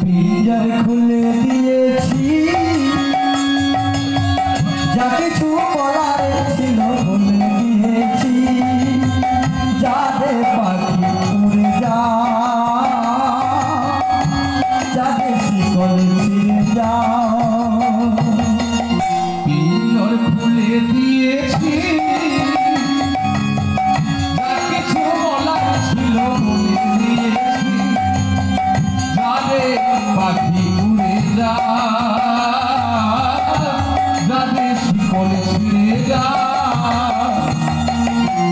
पिंजर खुले दिएছি যা কিছু বলার ছিল বলে দিয়েছি যাদের পাখি উড়ে যা যাদের শিকল ছিঁড়ে যা পিঞ্জর খুলে দিয়েছি যা কিছু বলার ছিল বলে দিয়েছি যাদের পাখি উড়ে যা যাদের শিকল ছিঁড়ে যা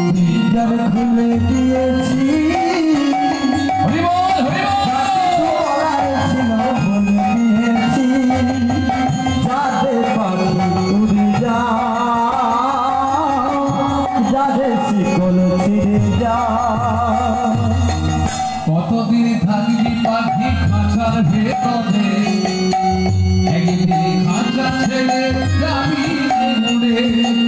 পিঞ্জর খুলে দিয়েছি কতদিন থাকবি পাখি খাঁচার ভেতরে একদিন খাঁচা ছেড়ে যাবি উড়ে